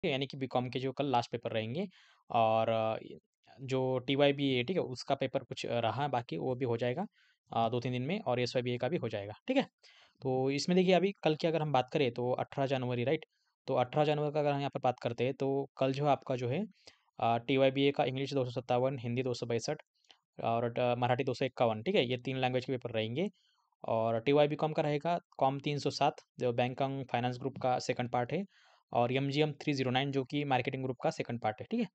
यानी कि बीकॉम के जो कल लास्ट पेपर रहेंगे और जो टीवाईबीए ठीक है, उसका पेपर कुछ रहा है बाकी, वो भी हो जाएगा 2-3 दिन में, और एसवाईबीए का भी हो जाएगा, ठीक है? तो इसमें देखिए अभी कल की अगर हम बात करें तो 18 जनवरी राइट? तो 18 जनवरी का अगर हम यहाँ पर बात करते हैं तो कल जो है आपका जो है टीवाईबीए का इंग्लिश 257, हिंदी 262 और मराठी 251, ठीक है? ये 3 लैंग्वेज के पेपर रहेंगे। और टीवाई बीकॉम का रहेगा कॉम 307 जो बैंकिंग फाइनेंस ग्रुप का सेकंड पार्ट है, और एमजीएम 309 जो कि मार्केटिंग ग्रुप का सेकंड पार्ट है, ठीक है?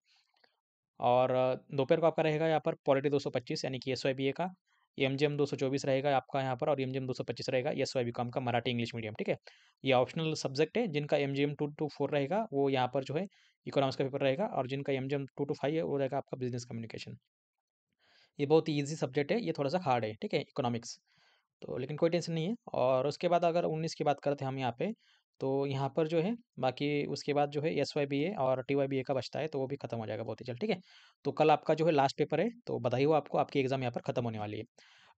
और दोपहर को आपका रहेगा यहाँ पर पॉलिटी 225 यानी कि एसवाईबीए का, एमजीएम 224 रहेगा आपका यहाँ पर, और एमजीएम 225 रहेगा एसवाई बीकॉम का मराठी इंग्लिश मीडियम, ठीक है? ये ऑप्शनल सब्जेक्ट है, जिनका एमजीएम 2 to 4 रहेगा वो यहाँ पर जो है इकोनॉमिक्स का पेपर रहेगा, और जिनका एमजीएम 2 to 5 है वो रहेगा आपका बिजनेस कम्युनिकेशन। ये बहुत ही ईजी सब्जेक्ट है, ये थोड़ा सा हार्ड है, ठीक है, इकोनॉमिक्स। तो लेकिन कोई टेंशन नहीं है। और उसके बाद अगर 19 की बात करते हैं हम यहाँ पे, तो यहाँ पर जो है बाकी उसके बाद जो है एसवाईबीए और टीवाईबीए का बचता है, तो वो भी खत्म हो जाएगा बहुत ही जल्द, ठीक है? तो कल आपका जो है लास्ट पेपर है, तो बधाई हो आपको, आपकी एग्जाम यहाँ पर खत्म होने वाली है।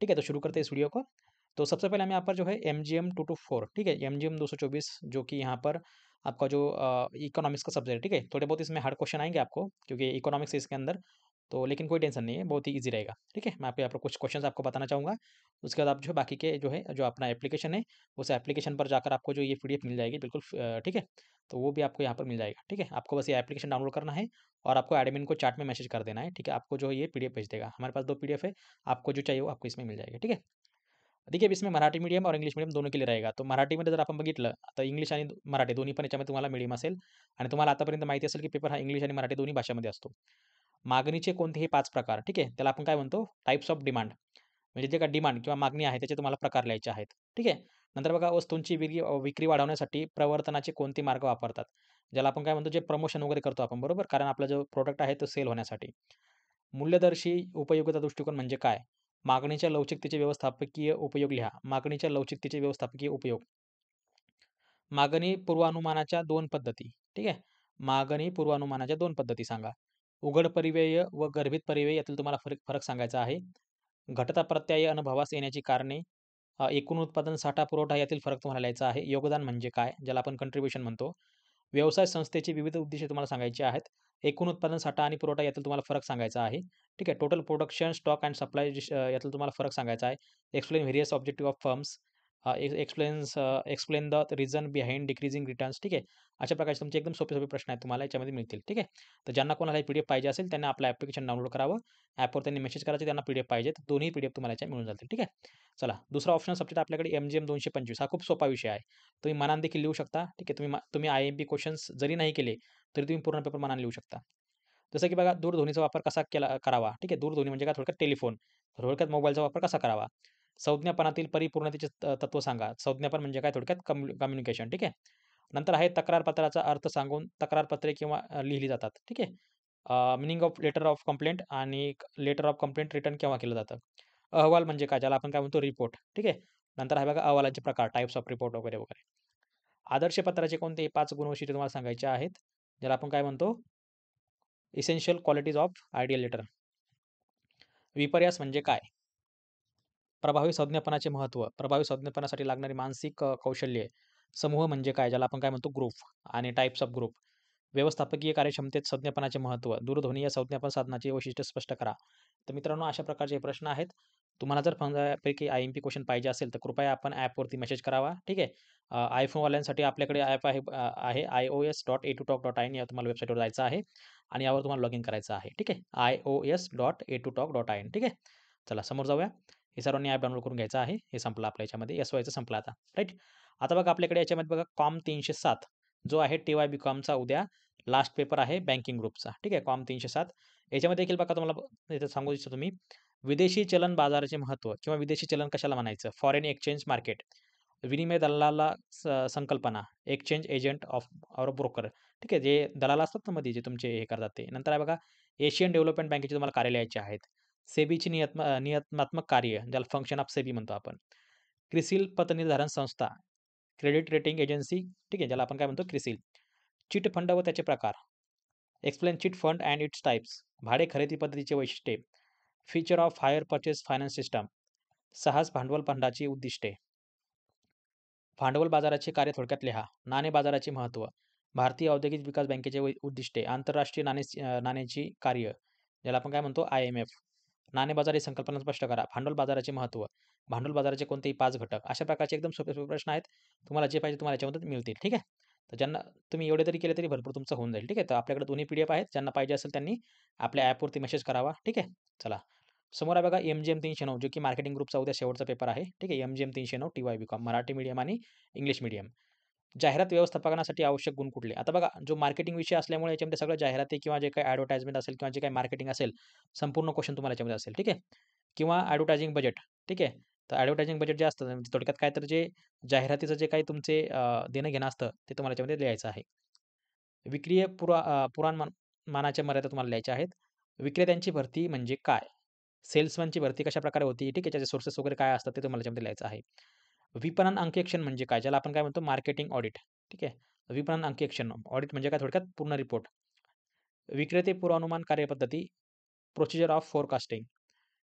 ठीक है, तो शुरू करते हैं इस वीडियो को। तो सबसे पहले हम यहाँ पर जो है एमजीएम 2 to 4, ठीक है, एमजीएम 224 जो कि यहाँ पर आपका जो इकोनॉमिक्स का सब्जेक्ट, ठीक है, थोड़े बहुत इसमें हार्ड क्वेश्चन आएंगे आपको क्योंकि इकोनॉमिक्स है इसके अंदर, तो लेकिन कोई टेंशन नहीं है, बहुत ही ईज़ी रहेगा, ठीक है? मैं यहाँ पर कुछ क्वेश्चंस आपको बताना चाहूँगा, उसके बाद आप जो है बाकी के जो है जो अपना एप्लीकेशन है, उस एप्लीकेशन पर जाकर आपको जो ये पीडीएफ मिल जाएगी बिल्कुल ठीक है? तो वो भी आपको यहाँ पर मिल जाएगा, ठीक है? आपको बस ये एप्लीकेशन डाउनलोड करना है और आपको एडमिन को चैट में मैसेज कर देना है, ठीक है? आपको जो है ये पीडीएफ भेज देगा। हमारे पास 2 पीडीएफ है, आपको जो चाहिए वो आपको इसमें मिल जाएगा, ठीक है? देखिए, अब इसमें मराठी मीडियम और इंग्लिश मीडियम दोन्ही के लिए रहेगा. तो मराठीमध्ये जर आपण बघितलं, तर इंग्लिश आणि मराठी दोन्ही पण याच्यामध्ये तुम्हाला मीडियम असेल आणि तुम्हाला आतापर्यंत माहिती असेल, की पेपर हा इंग्लिश आणि मराठी दोन्ही भाषांमध्ये असतो. मागणीचे कोणतेही 5 प्रकार, ठीक आहे. त्याला आपण काय म्हणतो? Types of demand. म्हणजे जे काही डिमांड किंवा मागणी आहे, त्याचे तुम्हाला प्रकार लिहायचे आहेत, ठीक आहे. नंतर बघा वस्तूंची विक्री वाढवण्यासाठी प्रवर्तनाचे कोणते मार्ग वापरतात? ज्याला आपण काय म्हणतो, जे प्रमोशन वगैरे करतो आपण, बरोबर? कारण आपला जो प्रॉडक्ट आहे, तो सेल होण्यासाठी. मूल्यदर्शी उपयोगिता दृष्टिकोन म्हणजे काय? मागणीच्या लवचिकतेचे व्यवस्थापकीय उपयोग लिहा. मागणीच्या लवचिकतेचे व्यवस्थापकीय उपयोग. मागणी पूर्वानुमानाच्या 2 पद्धती, ठीक आहे. मागणी पूर्वानुमानाच्या 2 पद्धती सांगा. उघड परिव्यय व गर्भित परिव्यय यातील तुम्हाला फरक फरक सांगायचा आहे. घटता प्रत्यय अनुभवास येण्याची कारणे, एकूण उत्पादन, साठा, पुरवठा यातील फरक तुम्हाला लिहायचा आहे. योगदान म्हणजे काय? ज्याला आपण कॉन्ट्रिब्युशन म्हणतो. व्यवसाय संस्थेची विविध उद्देशे तुम्हाला सांगायची आहेत. एकूण उत्पादन, साठा आणि पुरवठा यातील तुम्हाला फरक सांगायचा आहे. ठीक आहे. Total production, stock and supply यातील तुम्हाला फरक सांगायचा आहे. Explain various objective of firms. Explain the reason behind decreasing returns. ठीक आहे. अशा प्रकारचे तुमचे एकदम सोपे-सोपे प्रश्न आहेत तुम्हाला याच्यामध्ये मिळतील. ठीक आहे. तर ज्यांना कोणाला पीडीएफ पाहिजे असेल त्यांनी आपलं ॲप्लिकेशन डाउनलोड करावं. ॲपवर त्यांनी मेसेज करायचे, त्यांना पीडीएफ पाहिजे. दोन्ही पीडीएफ तुम्हाला याच्यात मिळून जातील. ठीक आहे. चला, दुसरा ऑप्शनल सब्जेक्ट आपल्याकडे एमजीएम 225 हा खूप सोपा विषय आहे. तुम्ही मनाने देखील लिहू शकता. ठीक आहे. तुम्ही आय-एम-पी क्वेशन्स जरी नाही केले, तरी तुम्ही पूर्ण पेपर मनाने लिहू शकता. जसं की बघा दूरध्वनीचा वापर कसा करावा? ठीक आहे. दूरध्वनी म्हणजे काय? थोडक्यात टेलिफोन. थोडक्यात मोबाईलचा वापर कसा करावा? संज्ञापनातील परिपूर्णतेचे तत्व सांगा. संज्ञापन म्हणजे काय? थोडक्यात कम्युनिकेशन. ठीक आहे. नंतर आहे तक्रारपत्राचा अर्थ सांगून तक्रारपत्रे किंवा लिहिली जातात. ठीक आहे. Meaning of letter of complaint आणि लेटर ऑफ कंप्लेंट रिटर्न केव्हा केलं जातं? अहवाल म्हणजे काय? ज्याला आपण काय म्हणतो रिपोर्ट. ठीक आहे. नंतर आहे बघा अहवालाचे प्रकार, टाइप्स ऑफ रिपोर्ट वगैरे, वगैरे. आदर्श पत्राचे कोणते 5 गुणवैशिष्ट्ये तुम्हाला सांगायचे आहेत? ज्याला आपण काय म्हणतो? Essential qualities of ideal letter. विपर्यास म्हणजे काय? प्रभावी संज्ञापनाचे महत्त्व, प्रभावी संज्ञापनासाठी लागणारी मानसिक कौशल्ये. समूह म्हणजे काय? ज्याला आपण काय म्हणतो ग्रुप. आणि टाइप्स ऑफ ग्रुप. व्यवस्थापकीय कार्यक्षमतेत संज्ञापनाचे महत्त्व. दूरध्वनी या संज्ञापन साधनाची वैशिष्ट्ये स्पष्ट करा. तर मित्रांनो अशा प्रकारचे हे प्रश्न आहेत. तुम्हाला जर पैकी आय-एम-पी क्वेश्चन पाहिजे असेल तर कृपया आपण ॲपवरती मेसेज करावा. ठीक आहे. आयफोनवाल्यांसाठी आपल्याकडे ॲप आहे ios.a2talk.in या तुम्हाला वेबसाईटवर जायचं आहे आणि यावर तुम्हाला लॉगिन करायचं आहे. ठीक आहे. ios.a2talk.in ठीक आहे. चला समोर जाऊया. हे सर्वांनी ॲप डाउनलोड करून घ्यायचं आहे. हे संपलं आपल्या याच्यामध्ये. एस-वायचं संपलं आता. राईट. आता बघा आपल्याकडे याच्यामध्ये बघा कॉम 307 जो आहे टी-वाय बी-कॉमचा उद्या लास्ट पेपर आहे बँकिंग ग्रुपचा. ठीक आहे. कॉम 307 याच्यामध्ये देखील बघा तुम्हाला इथं सांगू इच्छितो मी. विदेशी चलन बाजाराचे महत्त्व किंवा विदेशी चलन कशाला म्हणायचं? Foreign exchange market. विनिमय दलाला संकल्पना. Exchange agent of or broker. ठीक आहे. जे दलाल असतात ना मध्ये जे तुमचे हे करतात ते. नंतर आहे बघा एशियन डेव्हलपमेंट बँकेचे तुम्हाला कार्य लिहायचे आहेत. सेबीची नियतनात्मक कार्य ज्याला फंक्शन ऑफ सेबी म्हणतो आपण. क्रिसिल पतनिर्धारण संस्था. Credit rating agency. ठीक आहे. ज्याला आपण काय म्हणतो क्रिसिल. चिट फंड व त्याचे प्रकार. Explain chit fund and its types. भाडे खरेदी पद्धतीचे वैशिष्ट्ये. Feature of hire purchase finance system. सहज भांडवल फंडाची उद्दिष्टे. भांडवल बाजाराचे कार्य थोडक्यात लिहा. नाणे बाजाराचे महत्त्व. भारतीय औद्योगिक विकास बँकेचे उद्दिष्टे, आंतरराष्ट्रीय नाण्याची कार्य, ज्याला आपण काय म्हणतो IMF. नाणे बाजार ही संकल्पना स्पष्ट करा. भांडवल बाजाराचे महत्त्व, भांडवल बाजाराचे कोणतेही 5 घटक. अशा प्रकारचे एकदम सोपे-सोपे प्रश्न आहेत. तुम्हाला जे पाहिजे तुम्हाला याच्यामधून मिळतील. ठीक आहे. तर ज्यांना तुम्ही एवढे जरी केले तरी भरपूर तुमचं होऊन जाईल. ठीक आहे. तर आपल्याकडे दोन्ही PDF आहेत. ज्यांना पाहिजे असेल त्यांनी आपल्या ॲपवरती मेसेज करावा. ठीक आहे. चला. समोर आहे बघा MGM 309 जो की मार्केटिंग ग्रुपचा उद्या शेवटचा पेपर आहे. ठीक आहे. MGM 309 TY BCom Marathi medium आणि इंग्लिश मीडियम. जाहिरात व्यवस्थापनासाठी आवश्यक गुण कुठले? आता बघा, जो मार्केटिंग विषय असल्यामुळे याच्यामध्ये सगळं जाहिराती किंवा जे काही ॲडव्हर्टाइजमेंट असेल किंवा जे काही मार्केटिंग असेल, संपूर्ण क्वेश्चन तुम्हाला याच्यामध्ये असेल. ठीक आहे. किंवा ॲडव्हर्टायझिंग बजेट. ठीक आहे. तर ॲडव्हर्टायझिंग बजेट जे असतं म्हणजे थोडक्यात काय तर जे जाहिरातीचं जे काही तुमचे देणं-घेणं असतं, ते तुम्हाला याच्यामध्ये लिहायचं आहे. विक्रीय पुराणमानाच्या मर्यादा तुम्हाला लिहायच्या आहेत. विक्रेत्यांची भरती म्हणजे काय? सेल्समनची भरती कशाप्रकारे होती? ठीक आहे. त्याचे सोर्सेस वगैरे काय असतात ते तुम्हाला याच्यामध्ये लिहायचं आहे. विपणन अंकेक्षण म्हणजे काय? ज्याला आपण काय म्हणतो मार्केटिंग ऑडिट. ठीक आहे. विपणन अंकेक्षण ऑडिट म्हणजे काय थोडक्यात पूर्ण रिपोर्ट. विक्रेते पूर्वानुमान कार्यपद्धती, प्रोसिजर ऑफ फोरकास्टिंग.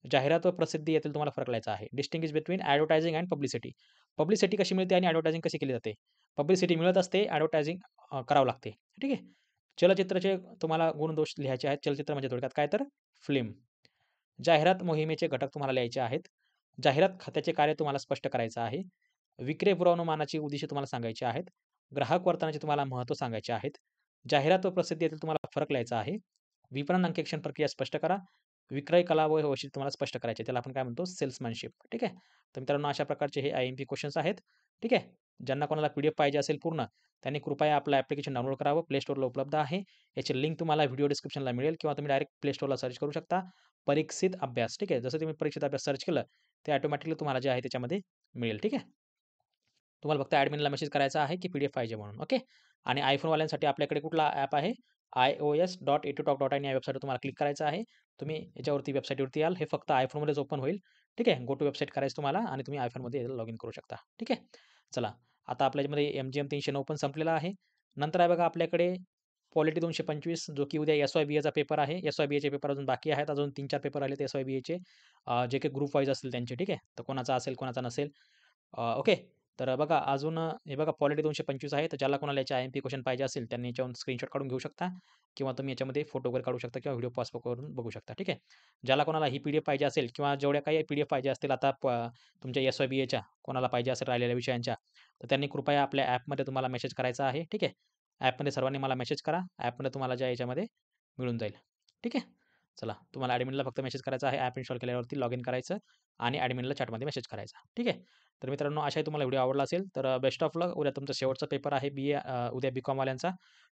जाहिरात व प्रसिद्धी यातील तुम्हाला फरक लिहायचा आहे. Distinguish between advertising and publicity. Publicity कशी मिळते आणि ॲडव्हर्टायझिंग कशी केली जाते? पब्लिसिटी मिळत असते, ॲडव्हर्टायझिंग करावं लागते. ठीक आहे. चलचित्राचे तुम्हाला गुणदोष लिहायचे आहेत. चलचित्र म्हणजे थोडक्यात काय तर फिल्म. जाहिरात मोहिमेचे घटक तुम्हाला लिहायचे आहेत. जाहिरात खात्याचे कार्य तुम्हाला स्पष्ट करायचं आहे. विक्री पूर्वानुमानाची उद्दिष्टे तुम्हाला सांगायची आहेत. ग्राहक वर्तनाचे तुम्हाला महत्त्व सांगायचे आहेत. जाहिरात व प्रसिद्धी यातील तुम्हाला फरक लिहायचा आहे. विपणन अंकेक्षण प्रक्रिया स्पष्ट करा. विक्रय कला व वैशिष्ट्य तुम्हाला स्पष्ट करायचे. त्याला आपण काय म्हणतो सेल्समॅनशिप. ठीक आहे. तर मित्रांनो अशा प्रकारचे हे IMP क्वेश्चन्स आहेत. ठीक आहे. ज्यांना कोणाला PDF पाहिजे असेल पूर्ण, त्यांनी कृपया आपलं ॲप्लिकेशन डाउनलोड करावं. Play Storeला उपलब्ध आहे. याची लिंक तुम्हाला व्हिडिओ डिस्क्रिप्शनला मिळेल किंवा तुम्ही डायरेक्ट Play Storeला सर्च करू शकता. परीक्षित अभ्यास. ठीक आहे. जसं तुम्ही परीक्षित अभ्यास सर्च केलं, ते ऑटोमॅटिकली तुम्हाला जे आहे त्याच्यामध्ये मिळेल. ठीक आहे. तुम्हाला फक्त ॲडमिनला मेसेज करायचा आहे, की PDF पाहिजे म्हणून. ओके. आणि iPhoneवाल्यांसाठी आपल्याकडे कुठला ॲप आहे? ios.etutalk.in या वेबसाईटवर तुम्हाला क्लिक करायचं आहे. तुम्ही याच्यावरती वेबसाईटवरती याल. हे फक्त iPhoneमध्येच ओपन होईल. ठीक आहे. गो टू वेबसाईट करायचं तुम्हाला आणि तुम्ही iPhoneमध्ये लॉगिन करू शकता. ठीक आहे. चला, आता आपल्या याच्यामध्ये MGM 309 पण संपलेला आहे. नंतर आहे बघा आपल्याकडे पॉलिटी 225 जो की उद्या SYBAचा पेपर आहे. SYBAचे पेपर अजून बाकी आहेत. अजून 3-4 पेपर राहिलेत SYBAचे. जे काही ग्रुप वाईज असतील त्यांचे. ठीक आहे. तर कोणाचा असेल, कोणाचा नसेल. ओके. तर बघा अजून हे बघा पॉलिटी 225 आहे. तर ज्याला कोणाला याचे IMP क्वेश्चन पाहिजे असेल त्यांनी याच्यावरून स्क्रीनशॉट काढून घेऊ शकता किंवा तुम्ही याच्यामध्ये फोटो वगैरे काढू शकता किंवा व्हिडिओ पॉज करून बघू शकता. ठीक आहे. ज्याला कोणाला ही PDF पाहिजे असेल किंवा जेवढ्या काही PDF पाहिजे असतील आता तुमच्या SYBAच्या कोणाला पाहिजे असेल राहिलेल्या विषयांच्या, तर त्यांनी कृपया आपल्या ॲपमध्ये तुम्हाला मेसेज करायचा आहे. ठीक आहे. ॲपमध्ये सर्वांनी मला मेसेज करा. ॲपमध्ये तुम्हाला ज्या याच्यामध्ये मिळून जाईल. ठीक आहे. चला, तुम्हाला ॲडमिनला फक्त मेसेज करायचा आहे. ॲप इन्स्टॉल केल्यावरती लॉगिन करायचं आणि ॲडमिनला चॅटमध्ये मेसेज करायचा. ठीक आहे. तर मित्रांनो अशाही तुम्हाला व्हिडिओ आवडला असेल तर बेस्ट ऑफ लक. उद्या तुमचा शेवटचा पेपर आहे उद्या BCom वाल्यांचा.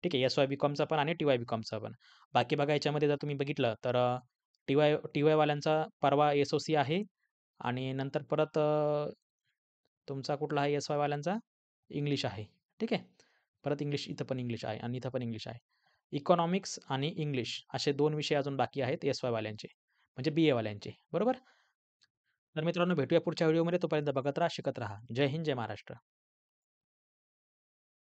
ठीक आहे. SY BComचा पण आणि TY BComचा पण. बाकी बघा याच्यामध्ये जर तुम्ही बघितलं तर TY वाल्यांचा परवा SOC आहे आणि नंतर परत तुमचा कुठला आहे SY वाल्यांचा? इंग्लिश आहे. ठीक आहे. परत इंग्लिश इथं पण इंग्लिश आहे आणि इथं पण इंग्लिश आहे. इकॉनॉमिक्स आणि इंग्लिश असे 2 विषय अजून बाकी आहेत SY वाल्यांचे. म्हणजे BA वाल्यांचे. बरोबर? तर मित्रांनो भेटूया पुढच्या व्हिडिओमध्ये. तोपर्यंत बघत राहा, शिकत राहा. जय हिंद, जय महाराष्ट्र.